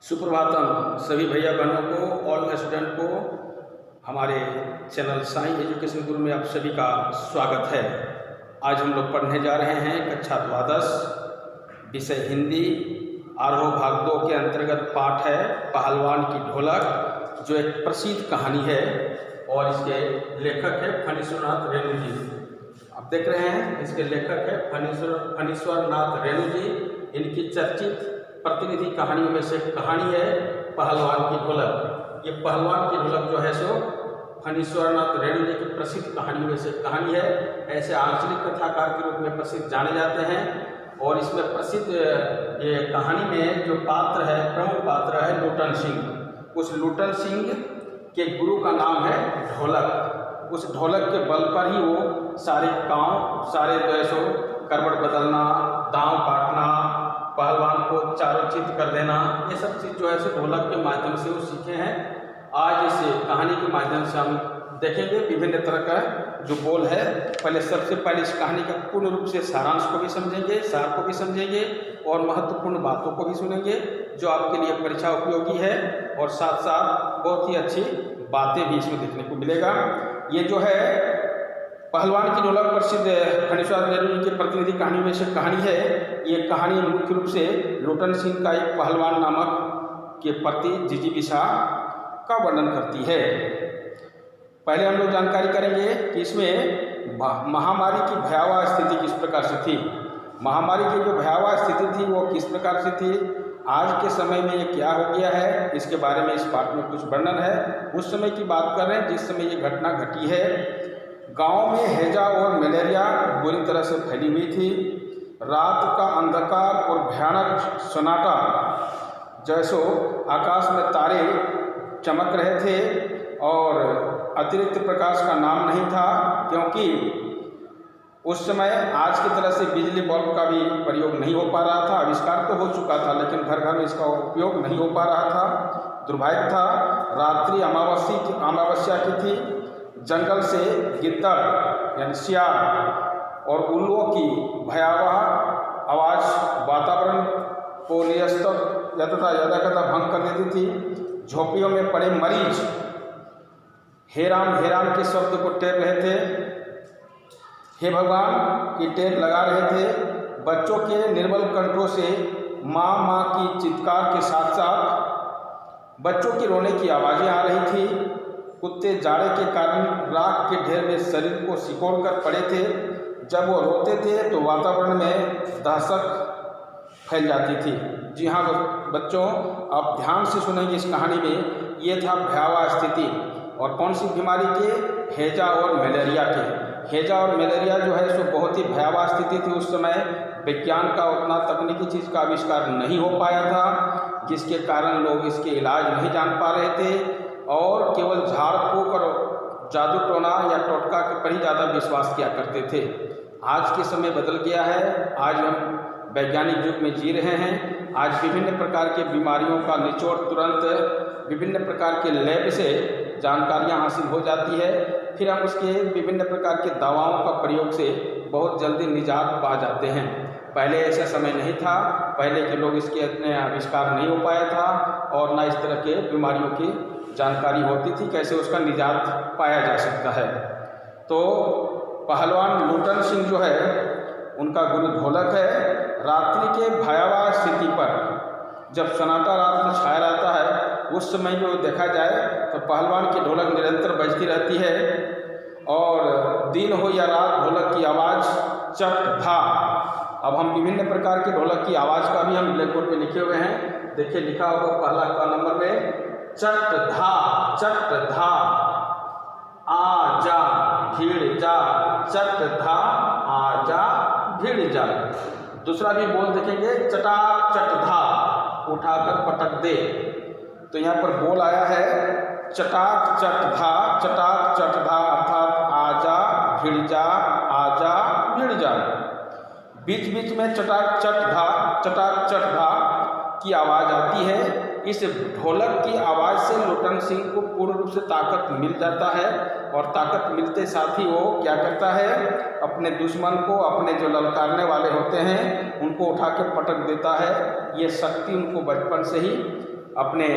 सुप्रभातम सभी भैया बहनों को, ऑल स्टूडेंट को हमारे चैनल साईं एजुकेशन गुरु में आप सभी का स्वागत है। आज हम लोग पढ़ने जा रहे हैं कक्षा द्वादश, विषय हिंदी, आरोह भाग 2 के अंतर्गत पाठ है पहलवान की ढोलक, जो एक प्रसिद्ध कहानी है और इसके लेखक है फणीश्वरनाथ रेणु जी। आप देख रहे हैं इसके लेखक है फणीश्वरनाथ रेणु जी। इनकी चर्चित प्रतिनिधि कहानियों में से कहानी है पहलवान की ढोलक। ये पहलवान की ढोलक जो है सो फणीश्वरनाथ रेणु जी की प्रसिद्ध कहानियों में से कहानी है। ऐसे आंचलिक कथाकार के रूप में प्रसिद्ध जाने जाते हैं और इसमें प्रसिद्ध ये कहानी में जो पात्र है, प्रमुख पात्र है लूटन सिंह। उस लूटन सिंह के गुरु का नाम है ढोलक। उस ढोलक के बल पर ही वो सारे काम, सारे जो है सो करवट बदलना, दांव काटना, पहलवान को चारोचित कर देना, ये सब चीज़ जो है सो ढोलक के माध्यम से वो सीखे हैं। आज इस कहानी के माध्यम से हम देखेंगे विभिन्न तरह का जो बोल है। सबसे पहले इस कहानी का पूर्ण रूप से सारांश को भी समझेंगे, सार को भी समझेंगे और महत्वपूर्ण बातों को भी सुनेंगे जो आपके लिए परीक्षा उपयोगी है और साथ साथ बहुत ही अच्छी बातें भी इसमें देखने को मिलेगा। ये जो है पहलवान की ढोलक प्रसिद्ध फणीश्वरनाथ रेणु जी की प्रतिनिधि कहानी में से कहानी है। ये कहानी मुख्य रूप से लूटन सिंह का एक पहलवान नामक के प्रति जिजीविषा का वर्णन करती है। पहले हम लोग जानकारी करेंगे कि इसमें महामारी की भयावह स्थिति किस प्रकार से थी। महामारी की जो भयावह स्थिति थी वो किस प्रकार से थी, आज के समय में ये क्या हो गया है, इसके बारे में इस पाठ में कुछ वर्णन है। उस समय की बात कर रहे हैं जिस समय ये घटना घटी है। गांव में हैजा और मलेरिया बुरी तरह से फैली हुई थी। रात का अंधकार और भयानक सन्नाटा, जैसो आकाश में तारे चमक रहे थे और अतिरिक्त प्रकाश का नाम नहीं था, क्योंकि उस समय आज की तरह से बिजली बल्ब का भी प्रयोग नहीं हो पा रहा था। आविष्कार तो हो चुका था लेकिन घर घर में इसका उपयोग नहीं हो पा रहा था। दुर्भाग्य था, रात्रि अमावस्या की थी। जंगल से गिद्दड़ यानी सियार और उल्लुओं की भयावह आवाज़ वातावरण को निरस्त यदा भंग कर देती थी। झोंपड़ियों में पड़े मरीज हे राम के शब्द को टेर रहे थे, हे भगवान की टेर लगा रहे थे। बच्चों के निर्बल कंठों से माँ की चित्कार के साथ साथ बच्चों की रोने की आवाज़ें आ रही थी। कुत्ते जाड़े के कारण राख के ढेर में शरीर को सिकोड़ कर पड़े थे। जब वो रोते थे तो वातावरण में दहशत फैल जाती थी। जी हाँ बच्चों, आप ध्यान से सुनेंगे इस कहानी में। ये था भयावह स्थिति। और कौन सी बीमारी के? हैजा और मलेरिया के। हैजा और मलेरिया जो है सो बहुत ही भयावह स्थिति थी। उस समय विज्ञान का उतना तकनीकी चीज़ का आविष्कार नहीं हो पाया था, जिसके कारण लोग इसके इलाज नहीं जान पा रहे थे और केवल झाड़ फूक और जादू टोना या टोटका के पर ही ज़्यादा विश्वास किया करते थे। आज के समय बदल गया है। आज हम वैज्ञानिक युग में जी रहे हैं। आज विभिन्न प्रकार के बीमारियों का निचोड़ तुरंत विभिन्न प्रकार के लैब से जानकारियां हासिल हो जाती है। फिर हम उसके विभिन्न प्रकार के दवाओं का प्रयोग से बहुत जल्दी निजात पा जाते हैं। पहले ऐसा समय नहीं था। पहले के लोग इसके इतने आविष्कार नहीं हो पाया था और ना इस तरह के बीमारियों की जानकारी होती थी, कैसे उसका निजात पाया जा सकता है। तो पहलवान लूटन सिंह जो है उनका गुरु ढोलक है। रात्रि के भयावह स्थिति पर जब सन्नाटा रात में छाया रहता है, उस समय जो देखा जाए तो पहलवान की ढोलक निरंतर बजती रहती है और दिन हो या रात ढोलक की आवाज़ चट धा। अब हम विभिन्न प्रकार के ढोलक की आवाज़ का भी हम ब्लैक बोर्ड पे लिखे हुए हैं। देखिए लिखा होगा पहला का नंबर में चट धा आजा भीड़ जा, चट धा आजा भीड़ जा। दूसरा भी बोल देखेंगे चटाक चट धा, उठाकर पटक दे। तो यहाँ पर बोल आया है चटाक चट धा अर्थात आजा भीड़ जा, आजा भीड़ जा। बीच बीच में चटाक चट धा की आवाज़ आती है। इस ढोलक की आवाज़ से लूटन सिंह को पूर्ण रूप से ताकत मिल जाता है और ताकत मिलते साथ ही वो क्या करता है, अपने दुश्मन को, अपने जो ललकारने वाले होते हैं उनको उठा के पटक देता है। ये शक्ति उनको बचपन से ही अपने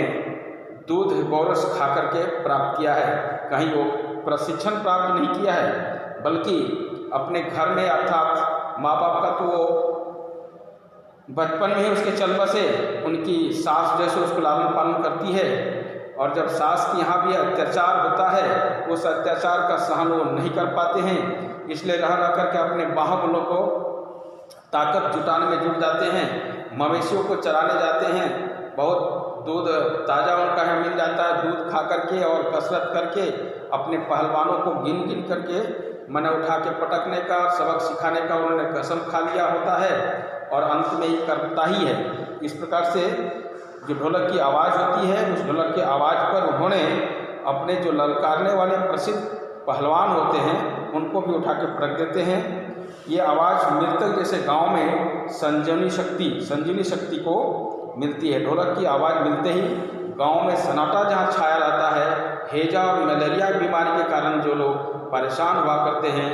दूध गोरस खा करके प्राप्त किया है। कहीं वो प्रशिक्षण प्राप्त नहीं किया है, बल्कि अपने घर में अर्थात माँ बाप का तो वो बचपन में ही उसके चल बसे, उनकी सास जैसे उसको लालन पालन करती है, और जब सास के यहाँ भी अत्याचार होता है उस अत्याचार का सहन वो नहीं कर पाते हैं, इसलिए रह रह करके अपने बाहुबलों को ताकत जुटाने में जुट जाते हैं, मवेशियों को चराने जाते हैं। बहुत दूध ताज़ा उनका है मिल जाता है, दूध खा करके और कसरत करके अपने पहलवानों को गिन गिन करके मने उठा के पटकने का, सबक सिखाने का उन्होंने कसम खा लिया होता है, और अंत में ये करता ही है। इस प्रकार से जो ढोलक की आवाज़ होती है, उस ढोलक की आवाज़ पर उन्होंने अपने जो ललकारने वाले प्रसिद्ध पहलवान होते हैं उनको भी उठा के पटक देते हैं। ये आवाज़ मृतक जैसे गांव में संजीवनी शक्ति को मिलती है। ढोलक की आवाज़ मिलते ही गांव में सन्नाटा जहाँ छाया रहता है, हैजा और मलेरिया बीमारी के कारण जो लोग परेशान हुआ करते हैं,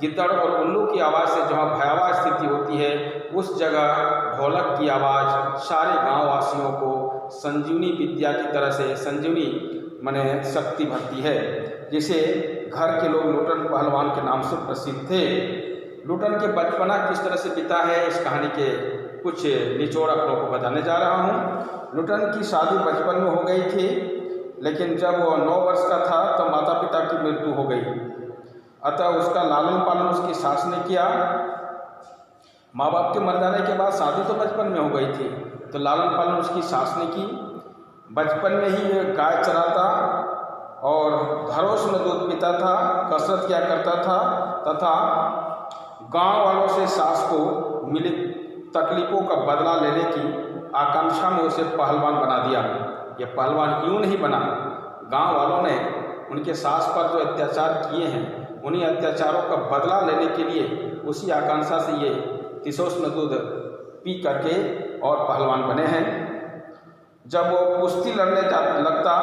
गिद्दड़ और उल्लू की आवाज़ से जहाँ भयावह स्थिति होती है, उस जगह ढोलक की आवाज़ सारे गाँव वासियों को संजीवनी विद्या की तरह से संजीवनी माने शक्ति भरती है। जिसे घर के लोग लुटन पहलवान के नाम से प्रसिद्ध थे। लुटन के बचपना किस तरह से बीता है, इस कहानी के कुछ निचोड़ आप लोगों को बताने जा रहा हूँ। लुटन की शादी बचपन में हो गई थी, लेकिन जब वो 9 वर्ष का था तो माता पिता की मृत्यु हो गई, अतः उसका लालन पालन उसकी सास ने किया। माँ बाप के मर जाने के बाद शादी तो बचपन में हो गई थी, तो लालन पालन उसकी सास ने की। बचपन में ही ये गाय चराता और धरोश में दूध पीता था, कसरत किया करता था, तथा गांव वालों से सास को मिली तकलीफ़ों का बदला लेने की आकांक्षा में उसे पहलवान बना दिया। ये पहलवान यूँ नहीं बना, गांव वालों ने उनके सास पर जो अत्याचार किए हैं उन्हीं अत्याचारों का बदला लेने के लिए उसी आकांक्षा से ये तिसोस में दूध पी करके और पहलवान बने हैं। जब वो कुश्ती लड़ने लगता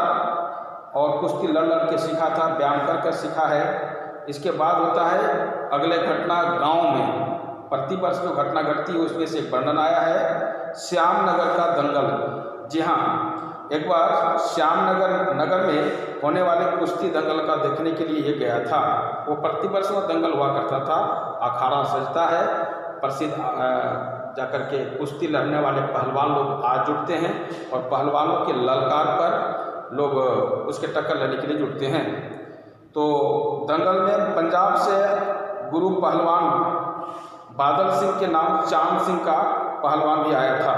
और कुश्ती लड़ के सीखा था, व्यायाम कर सीखा है। इसके बाद होता है अगले घटना गांव में प्रतिवर्ष जो घटना घटती है उसमें से एक वर्णन आया है, श्यामनगर का दंगल। जी हाँ, एक बार श्यामनगर में होने वाले कुश्ती दंगल का देखने के लिए ये गया था। वो प्रतिवर्ष वो दंगल हुआ करता था, अखाड़ा सजता है, प्रसिद्ध जाकर के कुश्ती लड़ने वाले पहलवान लोग आज जुटते हैं और पहलवानों के ललकार पर लोग उसके टक्कर लेने के लिए जुटते हैं। तो दंगल में पंजाब से गुरु पहलवान बादल सिंह के नाम चांद सिंह का पहलवान भी आया था।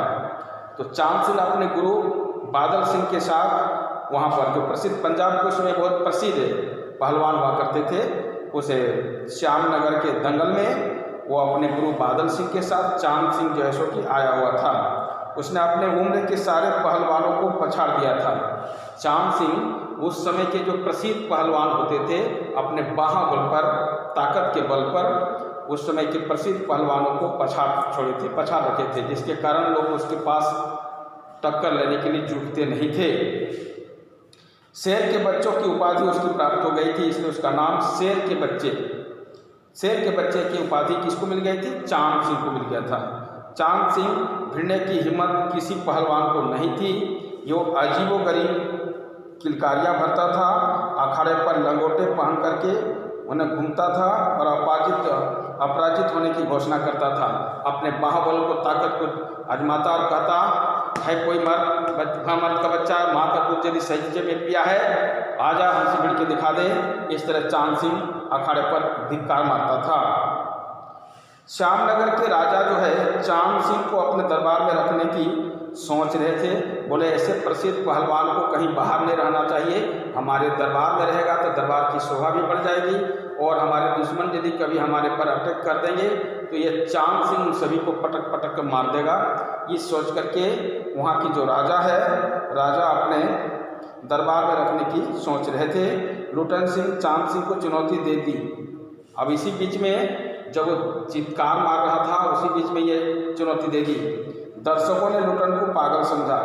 तो चांद सिंह अपने गुरु बादल सिंह के साथ वहाँ पर जो प्रसिद्ध पंजाब के उसमें बहुत प्रसिद्ध पहलवान हुआ करते थे, उसे श्यामनगर के दंगल में वो अपने गुरु बादल सिंह के साथ चांद सिंह जैसो की आया हुआ था। उसने अपने उम्र के सारे पहलवानों को पछाड़ दिया था। चांद सिंह उस समय के जो प्रसिद्ध पहलवान होते थे, अपने बाहुबल पर, ताकत के बल पर उस समय के प्रसिद्ध पहलवानों को पछाड़ रखे थे, जिसके कारण लोग उसके पास टक्कर लेने के लिए जुटते नहीं थे। शेर के बच्चों की उपाधि उसकी प्राप्त हो गई थी, इसलिए उसका नाम शेर के बच्चे की उपाधि किसको मिल गई थी? चांद सिंह को मिल गया था। चांद सिंह भिड़ने की हिम्मत किसी पहलवान को नहीं थी। यो अजीबोगरीब किलकारियाँ भरता था, अखाड़े पर लंगोटे पहन करके उन्हें घूमता था और अपराजित होने की घोषणा करता था। अपने बाहुबल को, ताकत को आजमाता और कहता है, कोई मर्द का बच्चा माँ का दूध यदि सही में पिया है, आजा हमसे भिड़ के दिखा दे। इस तरह चांद सिंह अखाड़े पर धिक्कार मारता था। श्यामनगर के राजा जो है चांद सिंह को अपने दरबार में रखने की सोच रहे थे। बोले ऐसे प्रसिद्ध पहलवान को कहीं बाहर नहीं रहना चाहिए, हमारे दरबार में रहेगा तो दरबार की शोभा भी बढ़ जाएगी, और हमारे दुश्मन यदि कभी हमारे पर अटैक कर देंगे तो ये चांद सिंह उन सभी को पटक पटक कर मार देगा। ये सोच करके वहाँ की जो राजा है, राजा अपने दरबार में रखने की सोच रहे थे। लुटन सिंह चांद सिंह को चुनौती दे दी। अब इसी बीच में जब वो चित्कार मार रहा था, उसी बीच में ये चुनौती दे दी। दर्शकों ने लुटन को पागल समझा।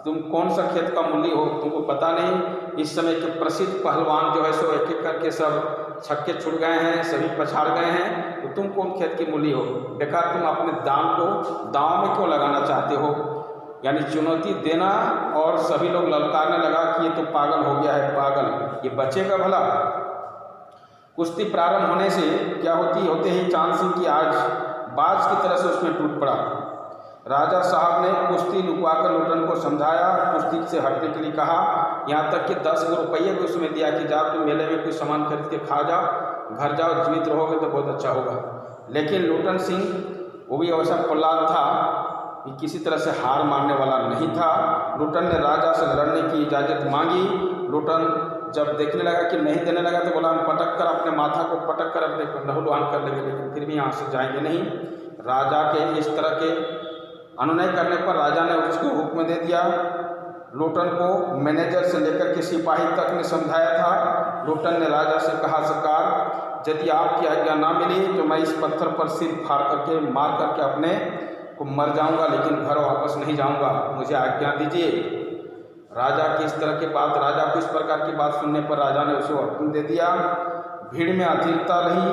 तुम कौन सा खेत का मूली हो, तुमको पता नहीं? इस समय के प्रसिद्ध पहलवान जो है सो एक एक करके सब छक्के छुड़ गए हैं, सभी पछाड़ गए हैं, तो तुम कौन खेत की मूली हो? बेकार तुम अपने दाम को दांव में क्यों लगाना चाहते हो? यानी चुनौती देना, और सभी लोग ललकारने लगा कि ये तो पागल हो गया है, पागल, ये बचेगा भला। कुश्ती प्रारंभ होने से क्या होते ही चांद सिंह की आज बाज की तरह से उसमें टूट पड़ा। राजा साहब ने कुश्ती लुकवाकर लुटन को समझाया, कुश्ती से हटने के लिए कहा, यहाँ तक कि 10 रुपये भी उसमें दिया कि जाओ तुम मेले में कुछ सामान खरीद के खा जाओ, घर जाओ, जीवित रहोगे तो बहुत अच्छा होगा। लेकिन लुटन सिंह वो भी ऐसा फौलाद था कि किसी तरह से हार मानने वाला नहीं था। लुटन ने राजा से लड़ने की इजाज़त मांगी। लुटन जब देखने लगा कि नहीं देने लगा तो बोला, हम पटक कर अपने माथा को पटक कर अपने लहूलुहान कर लेंगे, लेकिन फिर भी यहाँ से जाएंगे नहीं। राजा के इस तरह के अनुनय करने पर राजा ने उसको हुक्म दे दिया। लुटन को मैनेजर से लेकर के सिपाही तक ने समझाया था। लुटन ने राजा से कहा, सरकार यदि आपकी आज्ञा ना मिली तो मैं इस पत्थर पर सिर फाड़ करके मार करके अपने को मर जाऊंगा, लेकिन घर वापस नहीं जाऊंगा, मुझे आज्ञा दीजिए। राजा की इस तरह की बात, राजा को इस प्रकार की बात सुनने पर राजा ने उसे हुक्म दे दिया। भीड़ में अधीरता रही।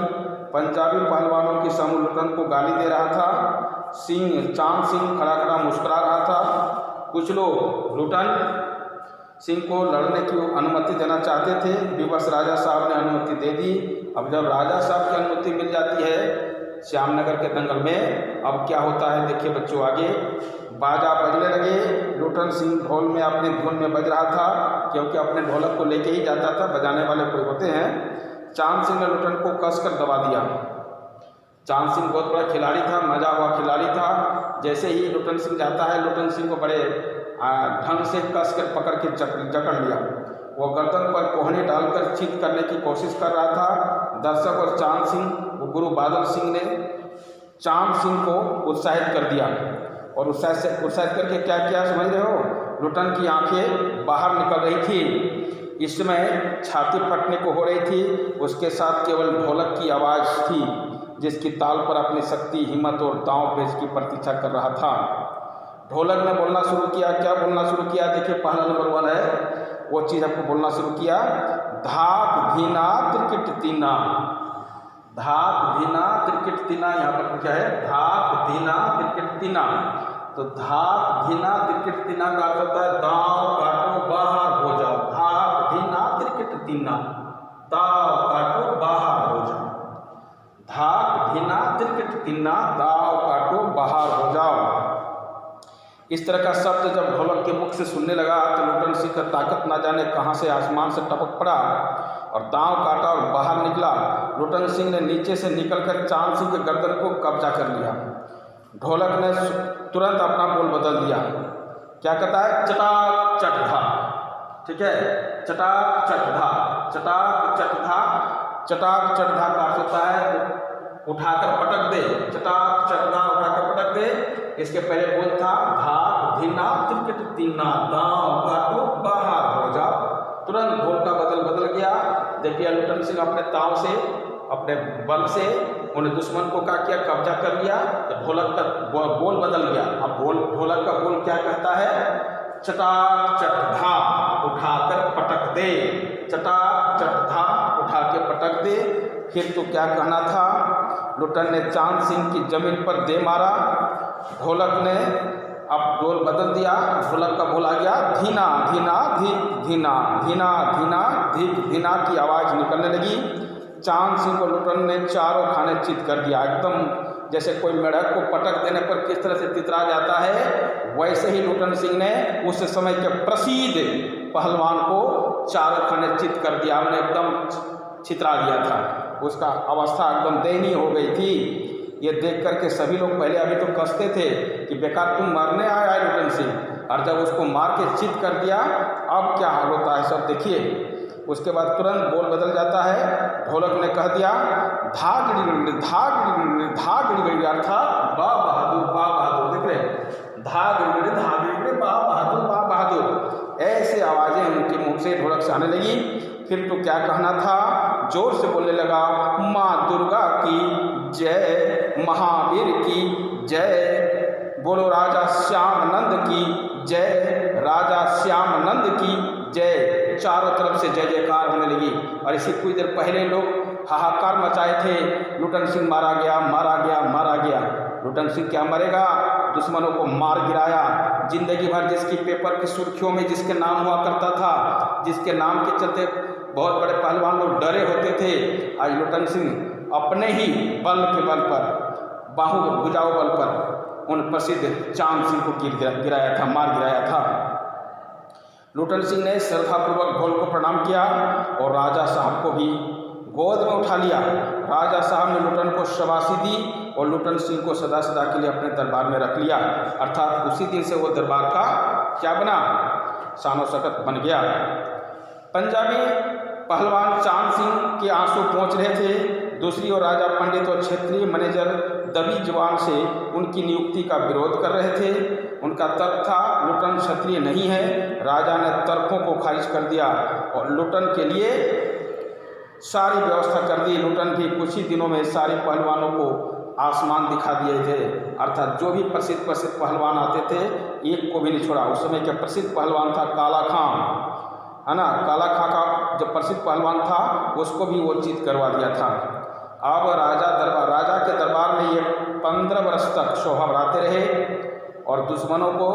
पंजाबी पहलवानों की समूह लुटन को गाली दे रहा था। चांद सिंह खड़ा खड़ा मुस्कुरा रहा था। कुछ लोग लुटन सिंह को लड़ने की अनुमति देना चाहते थे। विवश राजा साहब ने अनुमति दे दी। अब जब राजा साहब की अनुमति मिल जाती है श्यामनगर के दंगल में, अब क्या होता है देखिए बच्चों आगे। बाजा बजने लगे। लुटन सिंह ढोल में अपनी धुन में बज रहा था, क्योंकि अपने ढोलक को लेके ही जाता था, बजाने वाले कोई होते हैं। चांद सिंह ने लुटन को कसकर दबा दिया। चांद सिंह बहुत बड़ा खिलाड़ी था, मजा हुआ खिलाड़ी था। जैसे ही लुटन सिंह जाता है, लुटन सिंह को बड़े ढंग से कस कर पकड़ के जकड़ लिया। वो गर्दन पर कोहनी डालकर चित करने की कोशिश कर रहा था। दर्शक और चांद सिंह, वो गुरु बादल सिंह ने चांद सिंह को उत्साहित कर दिया, और उत्साहित करके क्या किया समझ रहे हो। लुटन की आंखें बाहर निकल रही थी। इस समय छाती फटने को हो रही थी। उसके साथ केवल ढोलक की आवाज़ थी, जिसकी ताल पर अपनी शक्ति, हिम्मत और दांव पेच की प्रतीक्षा कर रहा था। ढोलक ने बोलना शुरू किया। क्या बोलना शुरू किया देखिए, पहला नंबर 1 है, वो चीज़ आपको बोलना शुरू किया। धाक धीना त्रिकिट तीना, धाक धीना त्रिकिट तीना। यहाँ पर क्या है, धाक धीना त्रिकिट तीना। तो धाक धीना त्रिकिट तीना का अर्थ होता है दांव काटो बाहर हो जाओ। धाक धीना त्रिकिट तीना, दाव काटो बाहर हो जाओ। धाक धीना त्रिकिट तीना, दाव काटो बाहर हो जाओ। इस तरह का शब्द जब ढोलक के मुख से सुनने लगा तो लुटन सिंह का ताकत ना जाने कहाँ से आसमान से टपक पड़ा और दांव काटा और बाहर निकला। लुटन सिंह ने नीचे से निकलकर चांद सिंह के गर्दन को कब्जा कर लिया। ढोलक ने तुरंत अपना बोल बदल दिया। क्या कहता है, चटाक चटधा, ठीक है, चटाक चटधा, चटाक चटधा। चटाक चटधा का अर्थ होता है उठाकर पटक दे, चटाक चटधा उठाकर पटक दे। इसके पहले बोल था धाक धीना त्रिकिट तीना, दांव काटो बाहर हो जाओ। तुरंत बोल का बदल गया। देखिए लुटन सिंह अपने ताव से, अपने बल से उन्हें दुश्मन को क्या किया, कब्जा कर लिया। तो ढोलक का बोल बदल गया। अब ढोलक का बोल क्या कहता है, चटाक चटधा उठाकर पटक दे, चटाक चटधा उठा के पटक दे। फिर तो क्या कहना था, लुटन ने चांद सिंह की जमीन पर दे मारा। ढोलक ने अब बोल बदल दिया। ढोलक का बोल आ गया धीना धीना धीक धीना, धीना धीना धीक धीना की आवाज़ निकलने लगी। चांद सिंह को लुटन ने चारों खाने चित कर दिया। एकदम जैसे कोई मेढक को पटक देने पर किस तरह से तितरा जाता है, वैसे ही लुटन सिंह ने उस समय के प्रसिद्ध पहलवान को चारों खाने चित कर दिया। उन्हें एकदम छितरा दिया था। उसका अवस्था एकदम दयनीय हो गई थी। ये देख करके सभी लोग पहले अभी तो कसते थे कि बेकार तुम मरने आया है लुटन सिंह, और जब उसको मार के चित कर दिया अब क्या हाल होता है सब देखिए। उसके बाद तुरंत बोल बदल जाता है। ढोलक ने कह दिया धाग गिड़ अर्थात बा बहादुर, देख रहे धाग बा बहादुर, ऐसे आवाज़ें उनके मुख से ढोलक से आने लगी। फिर तो क्या कहना था, जोर से बोलने लगा, माँ दुर्गा की जय, महावीर की जय, बोलो राजा श्यामनंद की जय, राजा श्यामनंद की जय। चारों तरफ से जय जयकार होने लगी। और इसी कुछ देर पहले लोग हाहाकार मचाए थे, लुटन सिंह मारा गया, मारा गया, मारा गया। लुटन सिंह क्या मरेगा, दुश्मनों को मार गिराया। जिंदगी भर जिसकी पेपर की सुर्खियों में जिसके नाम हुआ करता था, जिसके नाम के चलते बहुत बड़े पहलवान लोग डरे होते थे, आज लोटन सिंह अपने ही बल के बल पर, भुजाओ बल पर उन प्रसिद्ध चांद सिंह को गिराया था, मार गिराया था। लोटन सिंह ने श्रद्धापूर्वक ढोल को प्रणाम किया और राजा साहब को भी गोद में उठा लिया। राजा साहब ने लोटन को शाबाशी दी और लोटन सिंह को सदा सदा के लिए अपने दरबार में रख लिया। अर्थात उसी दिन से वो दरबार का क्या बना, शान शौकत बन गया। पंजाबी पहलवान चांद सिंह के आंसू पहुँच रहे थे। दूसरी ओर राजा पंडित और क्षेत्रीय मैनेजर दबी जवान से उनकी नियुक्ति का विरोध कर रहे थे। उनका तर्क था लोटन क्षत्रिय नहीं है। राजा ने तर्कों को खारिज कर दिया और लोटन के लिए सारी व्यवस्था कर दी। लोटन भी कुछ ही दिनों में सारे पहलवानों को आसमान दिखा दिए थे। अर्थात जो भी प्रसिद्ध पहलवान आते थे, एक को भी नहीं छोड़ा। उस समय का प्रसिद्ध पहलवान था काला खां, है ना। काला खां का जो प्रसिद्ध पहलवान था उसको भी वो जीत करवा दिया था। अब राजा के दरबार में ये 15 वर्ष तक शोभा बढ़ाते रहे और दुश्मनों को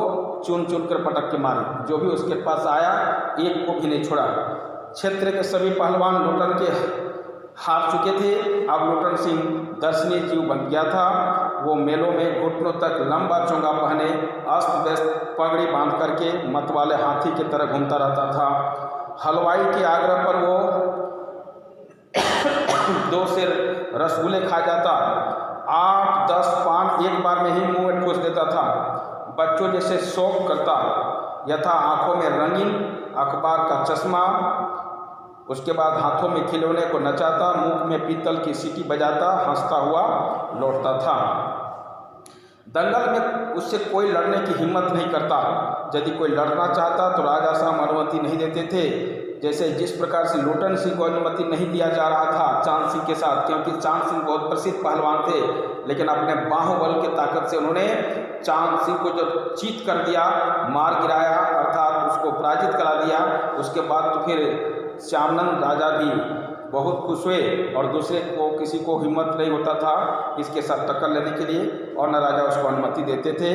चुन चुन कर पटक के मारे। जो भी उसके पास आया एक को भी नहीं छोड़ा। क्षेत्र के सभी पहलवान लोटन के हार चुके थे। अब लोटन सिंह दर्शनीय जीव बन गया था। वो मेलों में घुटनों तक लंबा चोंगा पहने अस्त व्यस्त पगड़ी बांध करके मतवाले हाथी की तरह घूमता रहता था। हलवाई के आग्रह पर वो 2 सेर रसगुल्ले खा जाता। 8-10 पान एक बार में ही मुंह में ठूस देता था। बच्चों जैसे शौक करता, यथा आंखों में रंगीन अखबार का चश्मा, उसके बाद हाथों में खिलौने को नचाता, मुख में पीतल की सीटी बजाता, हंसता हुआ लौटता था। दंगल में उससे कोई लड़ने की हिम्मत नहीं करता। यदि कोई लड़ना चाहता तो राजा साहब अनुमति नहीं देते थे। जैसे जिस प्रकार से लोटन सिंह को अनुमति नहीं दिया जा रहा था चांद सिंह के साथ, क्योंकि चांद सिंह बहुत प्रसिद्ध पहलवान थे, लेकिन अपने बाहुबल के ताकत से उन्होंने चांद सिंह को जब चीत कर दिया, मार गिराया, अर्थात उसको पराजित करा दिया। उसके बाद तो फिर श्यामनंद राजा भी बहुत खुश हुए और दूसरे को किसी को हिम्मत नहीं होता था इसके साथ टक्कर लेने के लिए, और न राजा उसको अनुमति देते थे।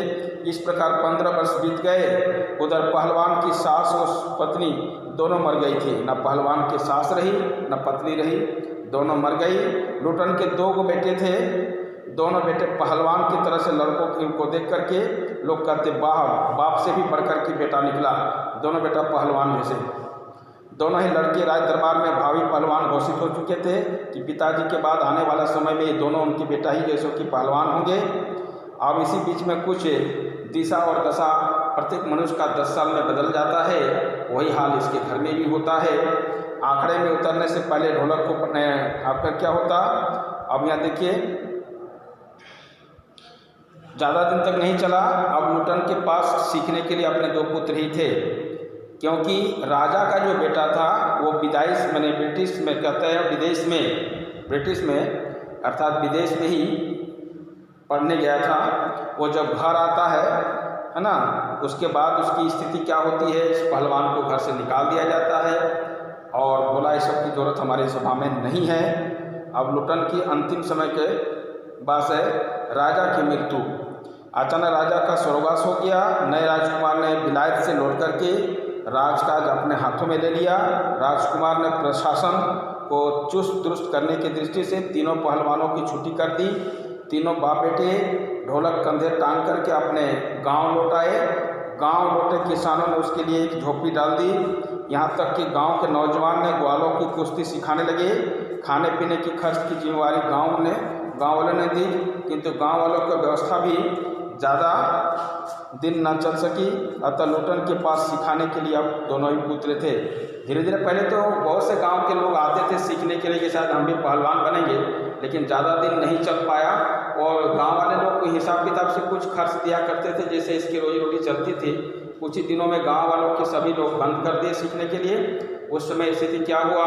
इस प्रकार 15 वर्ष बीत गए। उधर पहलवान की सास और पत्नी दोनों मर गई थी। न पहलवान की सास रही न पत्नी रही, दोनों मर गई। लोटन के 2 बेटे थे। दोनों बेटे पहलवान की तरह से लड़कों को देख करके लोग कहते वाह, बाप से भी बढ़कर के बेटा निकला। दोनों बेटा पहलवान जैसे। दोनों ही लड़के राज दरबार में भावी पहलवान घोषित हो चुके थे कि पिताजी के बाद आने वाला समय में ये दोनों उनके बेटा ही जैसों की पहलवान होंगे। अब इसी बीच में कुछ दिशा और दशा प्रत्येक मनुष्य का 10 साल में बदल जाता है। वही हाल इसके घर में भी होता है। आंकड़े में उतरने से पहले ढोलक को आपका क्या होता। अब यहाँ देखिए, ज़्यादा दिन तक नहीं चला। अब लोटन के पास सीखने के लिए अपने 2 पुत्र ही थे, क्योंकि राजा का जो बेटा था वो ब्रिटिश में कहते हैं ब्रिटिश में अर्थात विदेश में ही पढ़ने गया था। वो जब घर आता है ना, उसके बाद उसकी स्थिति क्या होती है, इस पहलवान को घर से निकाल दिया जाता है और बोला इस सब की ज़रूरत हमारी सभा में नहीं है। अब लोटन की अंतिम समय के बाद है राजा की मृत्यु। अचानक राजा का स्वर्गवास हो गया। नए राजकुमार ने विलायत से लौट करके राजकाज अपने हाथों में ले लिया। राजकुमार ने प्रशासन को चुस्त दुरुस्त करने की दृष्टि से तीनों पहलवानों की छुट्टी कर दी। तीनों बाप बेटे ढोलक कंधे टांग करके अपने गांव लौट आए। गांव लौटे किसानों ने उसके लिए एक झोपड़ी डाल दी। यहाँ तक कि गांव के नौजवान ने ग्वालों की कुश्ती सिखाने लगे। खाने पीने की खर्च की जिम्मेवारी गाँव वालों ने दी, किंतु गाँव वालों की व्यवस्था भी ज़्यादा दिन न चल सकी। अतः लोटन के पास सिखाने के लिए अब दोनों ही पुत्र थे। धीरे धीरे पहले तो बहुत से गांव के लोग आते थे सीखने के लिए कि शायद हम भी पहलवान बनेंगे, लेकिन ज़्यादा दिन नहीं चल पाया और गांव वाले लोग को हिसाब किताब से कुछ खर्च दिया करते थे, जैसे इसकी रोजी रोटी चलती थी। कुछ ही दिनों में गांव वालों के सभी लोग बंद कर दिए सीखने के लिए। उस समय स्थिति क्या हुआ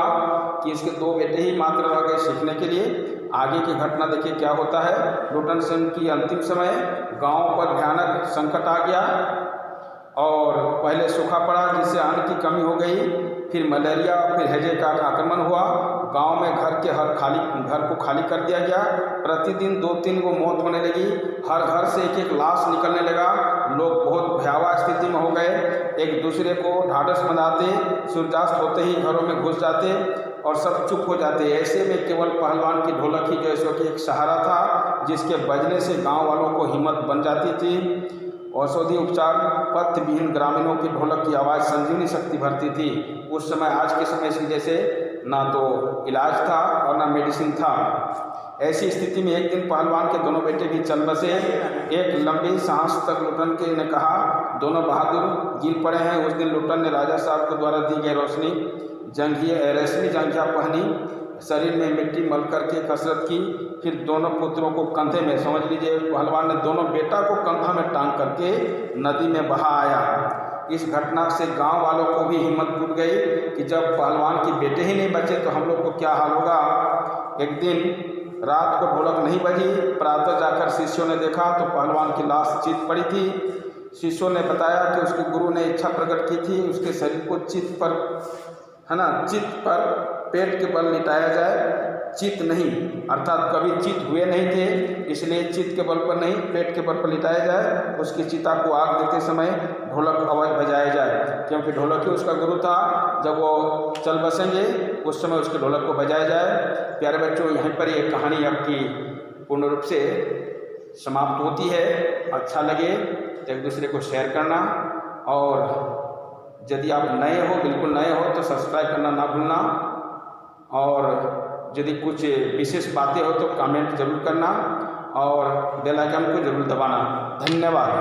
कि इसके 2 बेटे ही मात्र रह गए सीखने के लिए। आगे की घटना देखिए क्या होता है। लोटन सिंह की अंतिम समय गांव पर भयानक संकट आ गया और पहले सूखा पड़ा जिससे अन्न की कमी हो गई, फिर मलेरिया और फिर हैजे का आक्रमण हुआ। गांव में घर के हर घर को खाली कर दिया गया। प्रतिदिन 2-3 को मौत होने लगी, हर घर से एक लाश निकलने लगा। लोग बहुत भयावह स्थिति में हो गए, एक दूसरे को ढाढ़स बंधाते, सूर्यास्त होते ही घरों में घुस जाते और सब चुप हो जाते। ऐसे में केवल पहलवान की ढोलक ही जो है कि एक सहारा था, जिसके बजने से गांव वालों को हिम्मत बन जाती थी। औषधि उपचार पथ्य विहीन ग्रामीणों की ढोलक की आवाज़ संजीवनी शक्ति भरती थी। उस समय आज के समय से जैसे ना तो इलाज था और ना मेडिसिन था। ऐसी स्थिति में एक दिन पहलवान के दोनों बेटे भी चल बसे। एक लंबी सांस तक लुटन के ने कहा, दोनों बहादुर गिर पड़े हैं। उस दिन लुटन ने राजा साहब के द्वारा दी गई रेशमी जंघिया पहनी, शरीर में मिट्टी मल करके कसरत की, फिर दोनों पुत्रों को कंधे में, समझ लीजिए पहलवान ने दोनों बेटा को कंधा में टांग करके नदी में बहा आया। इस घटना से गांव वालों को भी हिम्मत टूट गई कि जब पहलवान के बेटे ही नहीं बचे तो हम लोग को क्या हाल होगा। एक दिन रात को ढोलक नहीं बजी, प्रातः जाकर शिष्यों ने देखा तो पहलवान की लाश चित पड़ी थी। शिष्यों ने बताया कि उसके गुरु ने इच्छा प्रकट की थी उसके शरीर को चित पर पेट के बल लिटाया जाए, चित नहीं, अर्थात कभी चित हुए नहीं थे इसलिए चित के बल पर नहीं, पेट के बल पर लिटाया जाए। उसकी चिता को आग देते समय ढोलक अवश्य बजाया जाए, क्योंकि ढोलक ही उसका गुरु था। जब वो चल बसेंगे उस समय उसके ढोलक को बजाया जाए। प्यारे बच्चों, यहीं पर ये कहानी आपकी पूर्ण रूप से समाप्त होती है। अच्छा लगे तो एक दूसरे को शेयर करना, और यदि आप नए हो, बिल्कुल नए हो, तो सब्सक्राइब करना ना भूलना, और यदि कुछ विशेष बातें हो तो कमेंट जरूर करना और बेल आइकन को जरूर दबाना। धन्यवाद।